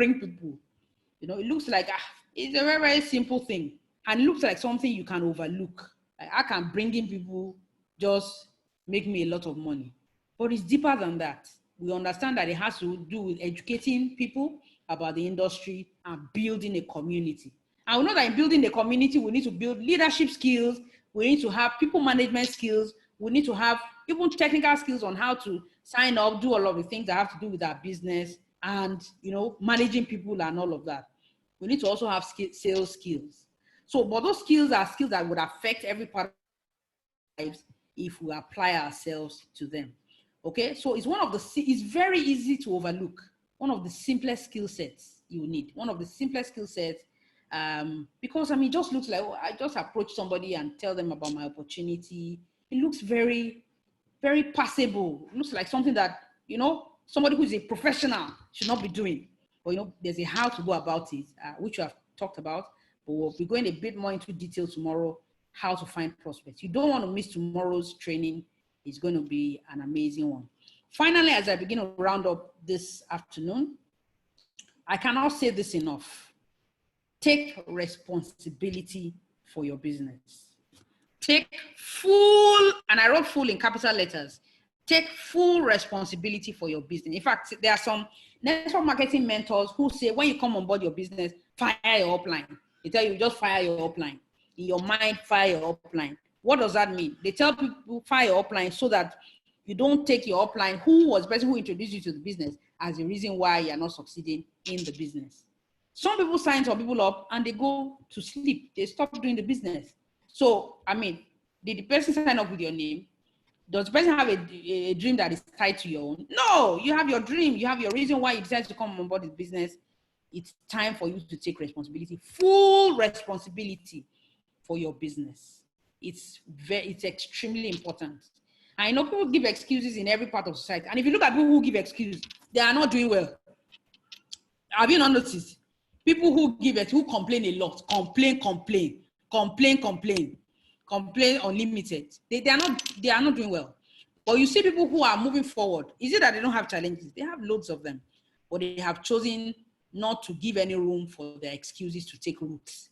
It looks like it's a very, very simple thing. And it looks like something you can overlook. Like, I can bring in people, just make me a lot of money. But it's deeper than that. We understand that it has to do with educating people about the industry and building a community. And we know that in building the community, we need to build leadership skills. We need to have people management skills. We need to have even technical skills on how to sign up, do all of the things that have to do with our business and, managing people and all of that. We need to also have sales skills. So, but those skills are skills that would affect every part of our lives if we apply ourselves to them. Okay, so it's very easy to overlook. One of the simplest skill sets you need. One of the simplest skill sets, because it just looks like, I just approach somebody and tell them about my opportunity. It looks very, very passable. It looks like something that, somebody who is a professional should not be doing. But, there's a how to go about it, which we have talked about. But we'll be going a bit more into detail tomorrow, how to find prospects. You don't want to miss tomorrow's training. It's going to be an amazing one. Finally, as I begin to round up this afternoon, I cannot say this enough. Take responsibility for your business. Take full, and I wrote full in capital letters, take full responsibility for your business. In fact, there are network marketing mentors who say when you come on board your business, fire your upline. They tell you just fire your upline. In your mind, fire your upline. What does that mean? They tell people fire your upline so that you don't take your upline, who was the person who introduced you to the business, as the reason why you're not succeeding in the business. Some people sign some people up and they go to sleep. They stop doing the business. So, I mean, did the person sign up with your name? Does the person have a dream that is tied to your own? No, you have your dream. You have your reason why you decided to come on board the business. It's time for you to take responsibility, full responsibility for your business. It's extremely important. I know people give excuses in every part of society. And if you look at people who give excuses, they are not doing well. Have you not noticed? People who who complain a lot, complain unlimited. They are not doing well. But you see people who are moving forward. Is it that they don't have challenges? They have loads of them. But they have chosen not to give any room for their excuses to take roots.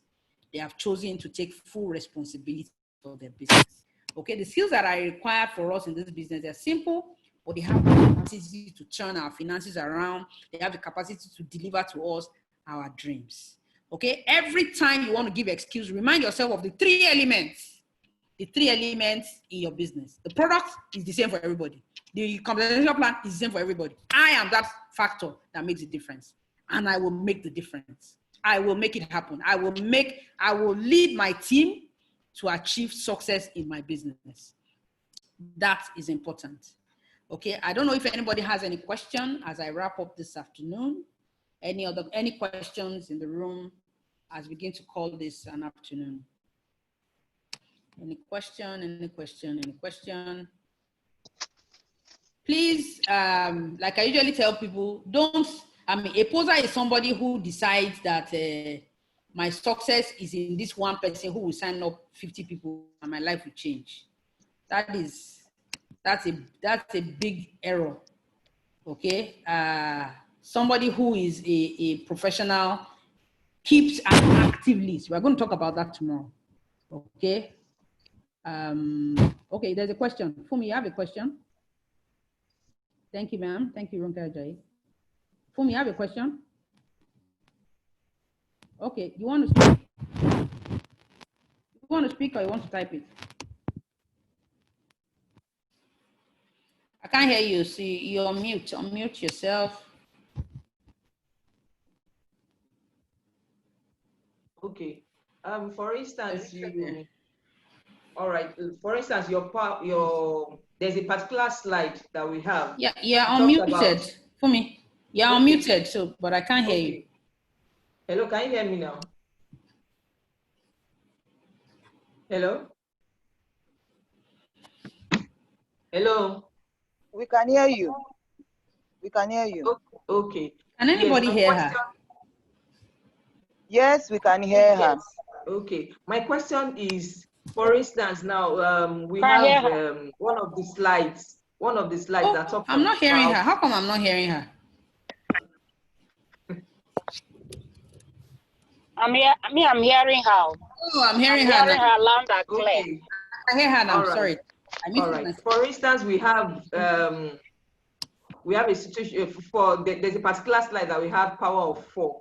They have chosen to take full responsibility for their business. Okay, the skills that are required for us in this business are simple, but they have the capacity to turn our finances around. They have the capacity to deliver to us our dreams. Okay, every time you want to give excuse, remind yourself of the three elements. The three elements in your business. The product is the same for everybody. The compensation plan is the same for everybody. I am that factor that makes the difference. And I will make the difference. I will make it happen. I will lead my team to achieve success in my business. That is important. Okay, I don't know if anybody has any question as I wrap up this afternoon. Any questions in the room as we begin to call this an afternoon? Any question? Please, like I usually tell people, a poser is somebody who decides that my success is in this one person who will sign up 50 people and my life will change. That's a big error. Okay, somebody who is a professional keeps an active list. We're going to talk about that tomorrow. Okay. Okay, there's a question. Fumi, you have a question? Thank you, ma'am. Thank you, Ronka Ajayi. Fumi, you have a question? Okay, you want to speak? You want to speak or you want to type it? I can't hear you. See, you're on mute. Unmute yourself. Okay. For instance, all right. For instance, there's a particular slide that we have. Yeah, unmuted. Fumi, you're unmuted. So, but I can't hear you. Hello, can you hear me now? Hello? Hello? We can hear you. We can hear you. Okay. Can anybody hear her? Yes, we can hear her. Okay. My question is, for instance, now we have one of the slides that talks. I'm not hearing her. How come I'm not hearing her? I'm hearing her. Oh, I'm hearing her loud and clear. Okay. I hear her now. Right. Sorry. All right. For instance, we have a situation there's a particular slide that we have power of 4.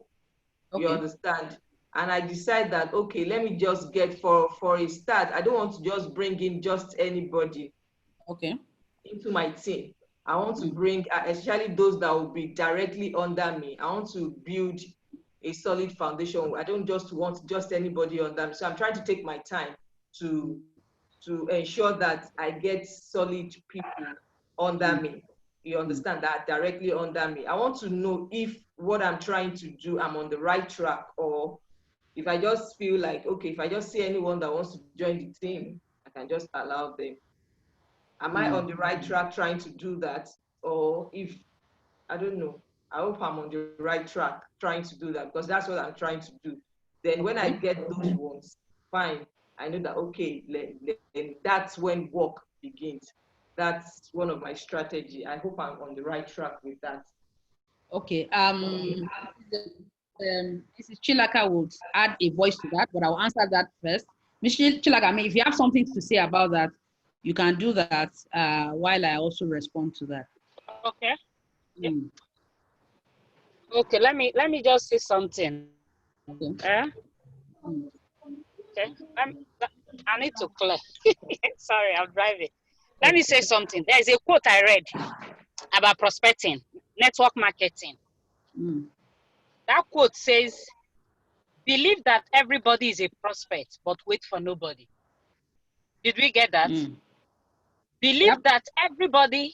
Okay. You understand? And I decide that, okay, let me just get for a start. I don't want to just bring in just anybody. Okay. Into my team. I want to bring, especially those that will be directly under me. I want to build a solid foundation. I don't just want just anybody under me. So I'm trying to take my time to ensure that I get solid people under me. You understand, that directly under me. I want to know if what I'm trying to do, I'm on the right track, or if I just feel like, okay, if I just see anyone that wants to join the team, I can just allow them. Am I on the right track trying to do that? Or if, I don't know, I hope I'm on the right track trying to do that, because that's what I'm trying to do. Then when I get those ones, fine, I know that, okay, then that's when work begins. That's one of my strategy. I hope I'm on the right track with that. Okay. Mrs. Chilaka would add a voice to that, but I'll answer that first. Mrs. Chilaka, if you have something to say about that, you can do that while I also respond to that. Okay. Okay, let me just say something. Okay. Okay. I need to clear. Sorry, I'm driving. Let me say something. There is a quote I read about prospecting, network marketing. Mm. That quote says, believe that everybody is a prospect, but wait for nobody. Did we get that? Mm. Believe Yep. that everybody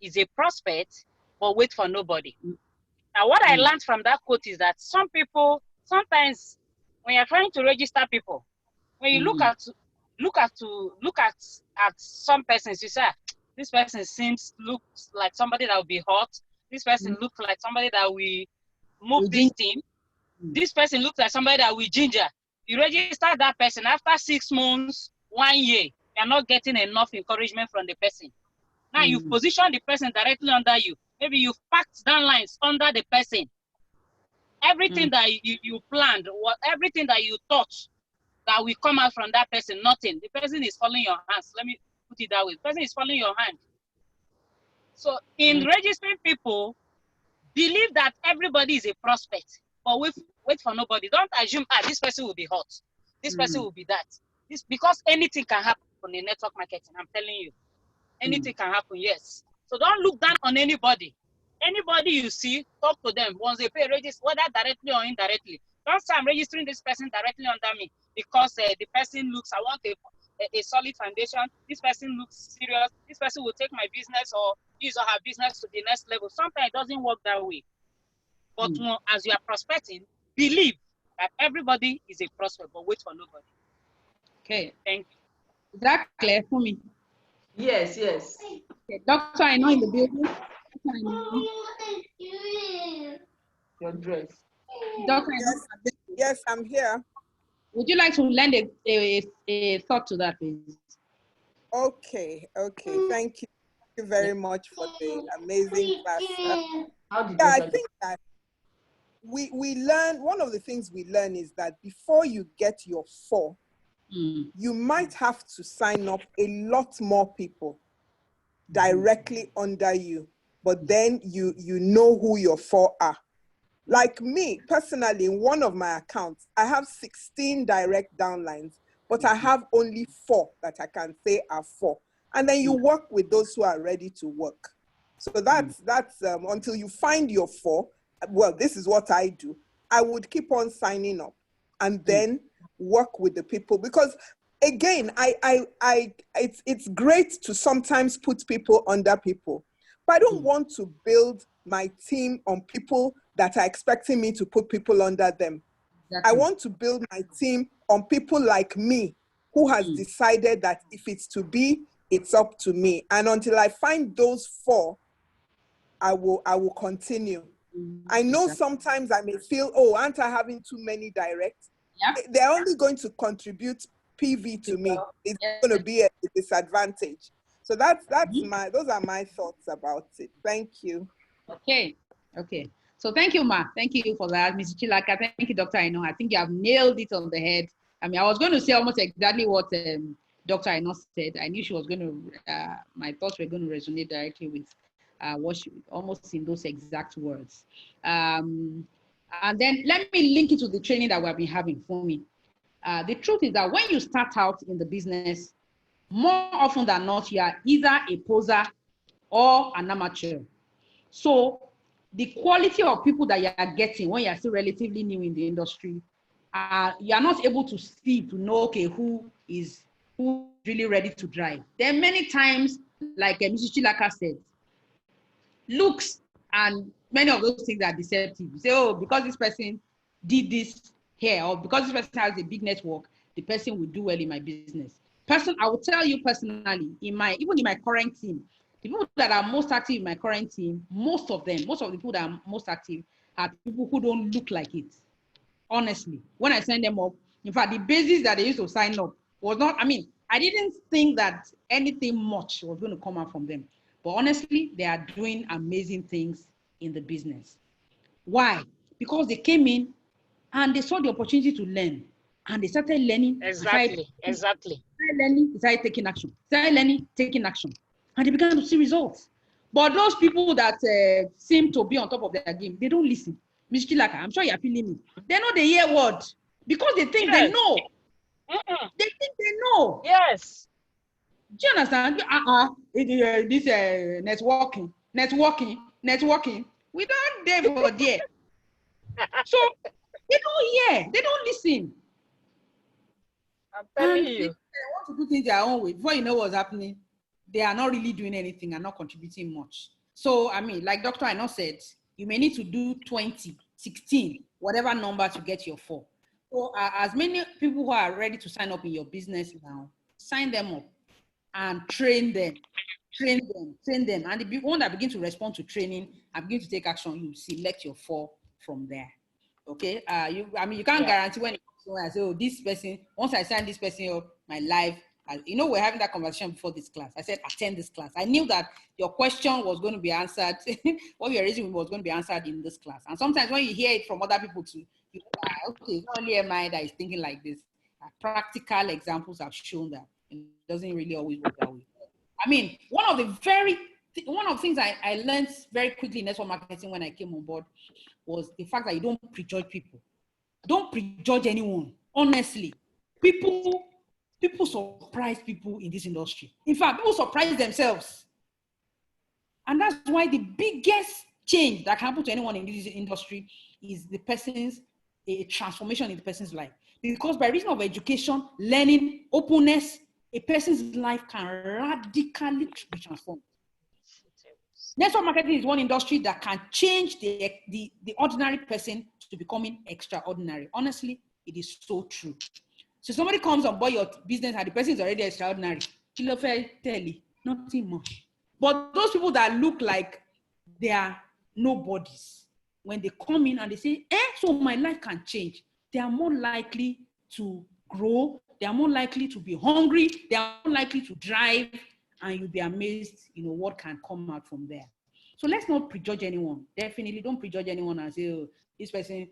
is a prospect, but wait for nobody. Mm. Now, what I Mm. learned from that quote is that some people, sometimes when you're trying to register people, when you look Mm. at some persons, you say, "Ah, this person looks like somebody that will be hot. This person Mm. looks like somebody that will move this Within. team. Mm. This person looks like somebody that will ginger." You register that person after 6 months, 1 year, you're not getting enough encouragement from the person. Now you've Mm. positioned the person directly under you. Maybe you've packed down lines under the person. Everything Mm. that you planned, everything that you thought that will come out from that person, nothing. The person is following your hands. Let me put it that way. The person is following your hand. So in Mm. registering people, believe that everybody is a prospect, but wait for nobody. Don't assume, this person will be hot. This person Mm. will be that. This, because anything can happen in network marketing, I'm telling you. Anything can happen, yes. So don't look down on anybody. Anybody you see, talk to them. Once they pay, register, whether directly or indirectly. Don't say I'm registering this person directly under me because the person looks, I want a solid foundation. This person looks serious. This person will take my business or his or her business to the next level. Sometimes it doesn't work that way. But as you are prospecting, believe that everybody is a prospect, but wait for nobody. Okay. Thank you. Is that clear for me? Yes, yes. Okay. Doctor, I know in the building. Doctor, I know. Your dress. Doctor, I know. Yes, I'm here. Would you like to lend a thought to that, please? Okay. Thank you very much for the amazing class. How did Yeah, I Dr. think that we learn, one of the things we learn is that before you get your 4, you might have to sign up a lot more people directly under you, but then you know who your 4 are. Like me, personally, in one of my accounts, I have 16 direct downlines, but I have only 4 that I can say are 4. And then you work with those who are ready to work. So that's until you find your 4. Well, this is what I do. I would keep on signing up and then work with the people, because again, it's great to sometimes put people under people, but I don't want to build my team on people that are expecting me to put people under them. Exactly. I want to build my team on people like me who has decided that if it's to be, it's up to me. And until I find those 4, I will continue. I know sometimes I may feel, oh, aren't I having too many directs? Yeah. They're only going to contribute PV to me. It's going to be a disadvantage. So those are my thoughts about it. Thank you. Okay. So thank you, Ma. Thank you for that, Mrs. Chilaka. Thank you, Dr. Aino. I think you have nailed it on the head. I mean, I was going to say almost exactly what Dr. Aino said. I knew she was going to, my thoughts were going to resonate directly with what she, almost in those exact words. And then let me link it to the training that we've been having for me. The truth is that when you start out in the business, more often than not, you are either a poser or an amateur. So the quality of people that you are getting when you are still relatively new in the industry, you are not able to see to know, okay, who is really ready to drive. There are many times, like Mrs. Chilaka said, looks and many of those things are deceptive. You say, oh, because this person did this here, or because this person has a big network, the person will do well in my business. I will tell you personally, even in my current team, the people that are most active in my current team, most of the people that are most active are people who don't look like it. Honestly, when I send them up, in fact, the basis that they used to sign up was not, I didn't think that anything much was going to come out from them. But honestly, they are doing amazing things in the business. Why? Because they came in and they saw the opportunity to learn, and they started learning. Exactly. They started learning, they started taking action. Started learning, taking action. And they began to see results. But those people that seem to be on top of their game, they don't listen. Miss Kilaka, I'm sure you're feeling me. They know the hear word because they think they Yes. know. They think they know. Yes. Do you understand? This networking. We don't there for there. So they don't hear. They don't listen. I'm telling And you. they want to do things their own way. Before you know what's happening, they are not really doing anything and not contributing much. So, I mean, like Dr. Aino said, you may need to do 20, 16, whatever number to get your 4. So, as many people who are ready to sign up in your business now, sign them up and train them. And the one that begin to respond to training and begin to take action, you select your 4 from there. Okay, you can't guarantee when I say, oh, this person, once I sign this person up, my life, we're having that conversation before this class. I said, attend this class. I knew that your question was going to be answered. What you're raising was going to be answered in this class. And sometimes when you hear it from other people too, okay, it's not only MI that is thinking like this. Practical examples have shown that it doesn't really always work that way. I mean, one of the things I learned very quickly in network marketing when I came on board was the fact that you don't prejudge people. Don't prejudge anyone. Honestly, people surprise people in this industry. In fact, people surprise themselves. And that's why the biggest change that can happen to anyone in this industry is a transformation in the person's life. Because by reason of education, learning, openness, a person's life can radically be transformed. Network marketing is one industry that can change the ordinary person to becoming extraordinary. Honestly, it is so true. So somebody comes on board your business and the person is already extraordinary. Nothing much. But those people that look like they are nobodies, when they come in and they say, so my life can change, they are more likely to grow, they are more likely to be hungry, they are more likely to drive, and you'll be amazed, what can come out from there. So let's not prejudge anyone. Definitely don't prejudge anyone and say, oh, this person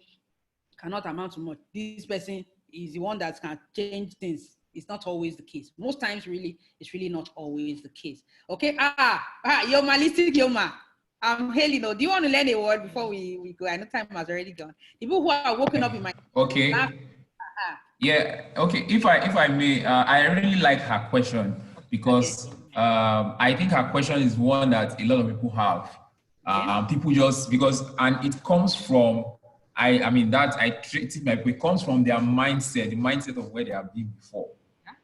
cannot amount to much. This person is the one that can change things. It's not always the case. Most times, really, it's really not always the case. Okay? Yoma, listen, Yoma. I'm hailing. Do you want to learn a word before we go? I know time has already gone. People who are waking up in my okay. Yeah. Okay. If I may, I really like her question because I think her question is one that a lot of people have. People just and it comes from it comes from their mindset, the mindset of where they have been before.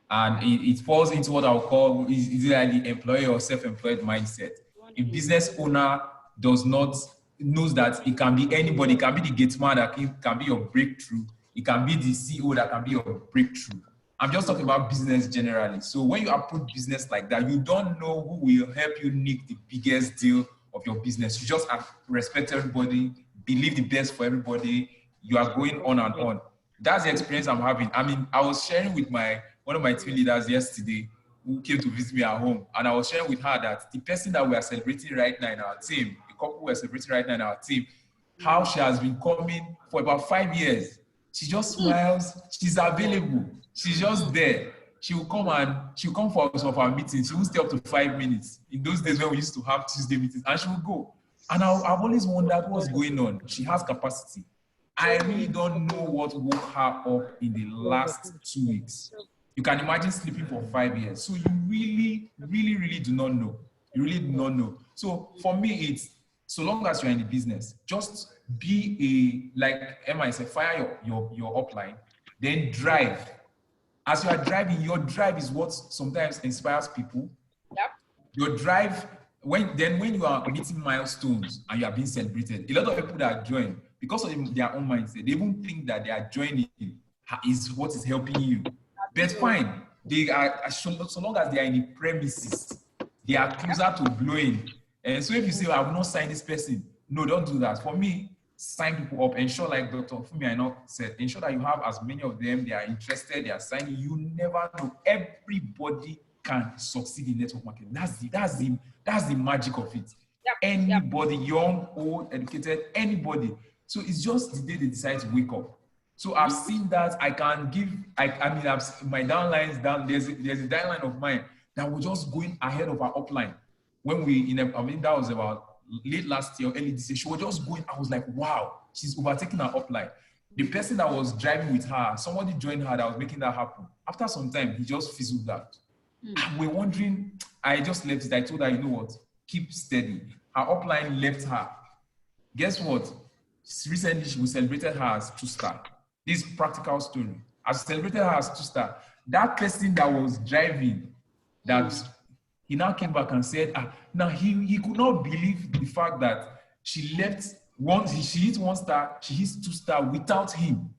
And it falls into what I'll call is either the employee or self-employed mindset. A business owner knows that it can be anybody, it can be the gate man that can be your breakthrough, it can be the CEO that can be your breakthrough. I'm just talking about business generally. So when you approach business like that, you don't know who will help you nick the biggest deal of your business. You just respect everybody, believe the best for everybody. You are going on and on. That's the experience I'm having. I mean, I was sharing with one of my team leaders yesterday who came to visit me at home, and I was sharing with her that the person that we are celebrating right now in our team, the couple we are celebrating right now in our team, how she has been coming for about 5 years. She just smiles. She's available. She's just there. She'll come for some of our meetings. She won't stay up to 5 minutes. In those days when we used to have Tuesday meetings, and she will go. And I've always wondered what's going on. She has capacity. I really don't know what woke her up in the last 2 weeks. You can imagine sleeping for 5 years. So you really, really, really do not know. You really do not know. So for me, it's so long as you're in the business, just be like Emma said, fire your upline, then drive. As you are driving, your drive is what sometimes inspires people. Yep. Your drive, when you are meeting milestones and you are being celebrated, a lot of people that join, because of their own mindset, they even think that they are joining is what is helping you. But fine, they are so long as they are in the premises, they are closer to blowing. And so if you say, I will not sign this person, no, don't do that. For me, sign people up. Ensure, like Dr. Fumi Aino said, ensure that you have as many of them, they are interested, they are signing. You never know. Everybody can succeed in network marketing. That's the magic of it. Yep. Anybody, young, old, educated, anybody. So it's just the day they decide to wake up. So I've seen that. I've seen my downlines down. There's a downline of mine that was just going ahead of our upline. When that was about late last year, early this year. She was just going. I was like, wow, she's overtaking her upline. The person that was driving with her, somebody joined her that was making that happen. After some time, he just fizzled out. We're wondering, I just left it. I told her, you know what, keep steady. Her upline left her. Guess what? Recently, we celebrated her as 2-star. This practical story. As we celebrated her as 2-star, that person that was driving, that he now came back and said, now he could not believe the fact that she left she hit 1-star, she hits 2-star without him.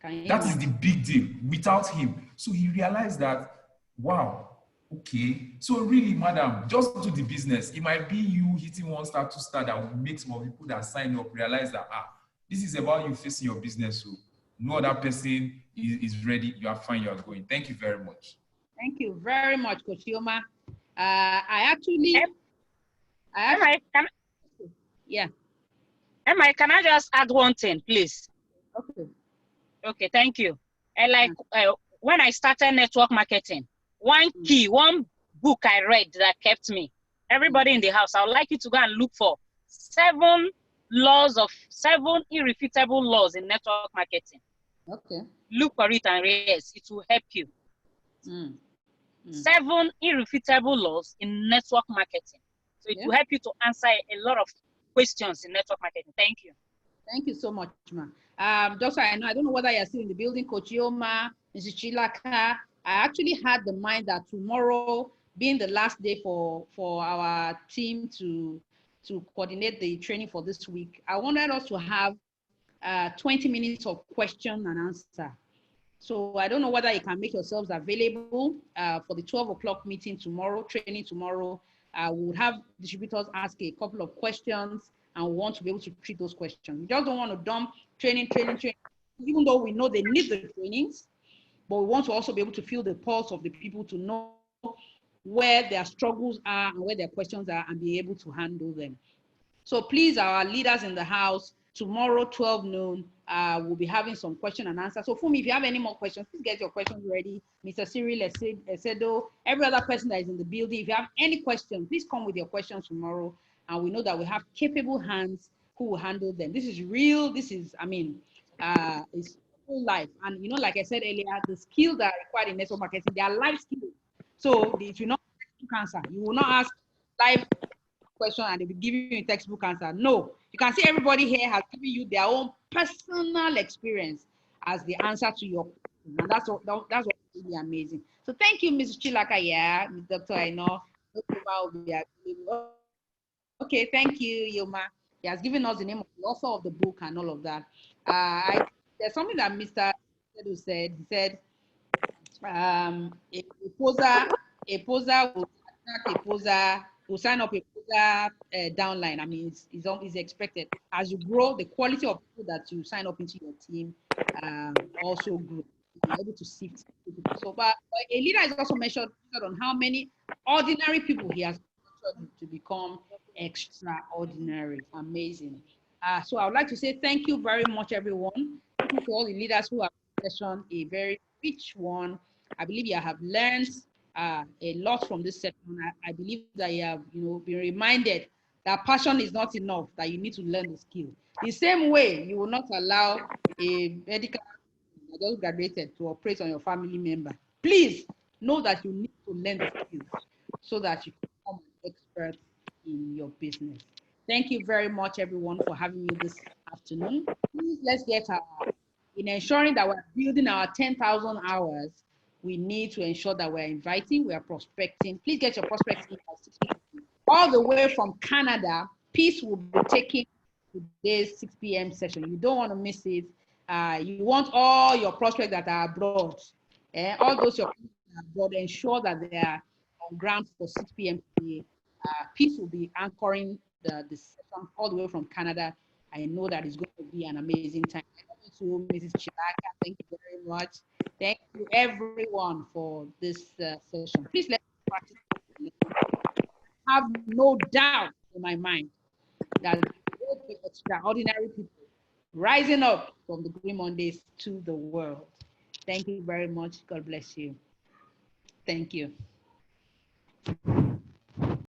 That is the big deal, without him. So he realized that, wow, okay. So really, madam, just do the business. It might be you hitting 1-star, 2-star that will make some people that sign up realize that, this is about you facing your business. So no other person is ready. You are fine, you are going. Thank you very much. Thank you very much, Coach Yoma. Emma, can I just add one thing, please? Okay, thank you. When I started network marketing, one book I read that kept me. Everybody in the house, I would like you to go and look for 7 irrefutable laws in network marketing. Okay. Look for it and yes, it will help you. 7 irrefutable laws in network marketing. So it will help you to answer a lot of questions in network marketing. Thank you. Thank you so much, ma. Doctor, I don't know whether you're still in the building, Coach Yoma, Mrs. Chilaka. I actually had the mind that tomorrow, being the last day for our team to coordinate the training for this week, I wanted us to have 20 minutes of question and answer. So I don't know whether you can make yourselves available for the 12 o'clock meeting tomorrow, training tomorrow. We would have distributors ask a couple of questions and we want to be able to treat those questions. We just don't want to dump training, even though we know they need the trainings, but we want to also be able to feel the pulse of the people to know where their struggles are and where their questions are and be able to handle them. So please, our leaders in the house, tomorrow, 12 noon, we'll be having some question and answer. So Fumi, if you have any more questions, please get your questions ready. Mr. Cyril Esedo, every other person that is in the building, if you have any questions, please come with your questions tomorrow. And we know that we have capable hands who will handle them. This is real. This is, it's real life. And like I said earlier, the skills that are required in network marketing, they are life skills. So it will not be answer. You will not ask live question and they will give you a textbook answer. No, you can see everybody here has given you their own personal experience as the answer to your question. And that's what's really amazing. So thank you, Mrs. Chilaka. Yeah, Dr. I know. Okay, thank you, Yoma. He has given us the name of the author of the book and all of that. There's something that Mr. Sedu said. He said, a poser will sign up a poser downline. I mean, it's expected. As you grow, the quality of people that you sign up into your team also grows. You're able to sift people. So, but a leader is also measured on how many ordinary people he has to become extraordinary. Amazing. So I would like to say thank you very much, everyone. Thank you to all the leaders who have session, a very rich one. I believe you have learned a lot from this session. I believe that you have been reminded that passion is not enough, that you need to learn the skill. The same way, you will not allow a medical that just graduated to operate on your family member. Please know that you need to learn the skills so that you can become an expert in your business. Thank you very much, everyone, for having me this afternoon. Please, let's get in ensuring that we're building our 10,000 hours. We need to ensure that we're inviting, we're prospecting. Please get your prospecting all the way from Canada. Peace will be taking today's 6 p.m. session. You don't want to miss it. You want all your prospects that are abroad, all those your abroad, ensure that they are on ground for 6 p.m. today. Peace will be anchoring the session all the way from Canada. I know that it's going to be an amazing time. Thank you to Mrs. Chilaka. Thank you very much. Thank you everyone for this session. Please let's practice. I have no doubt in my mind that the extraordinary people rising up from the Green Mondays to the world. Thank you very much. God bless you. Thank you.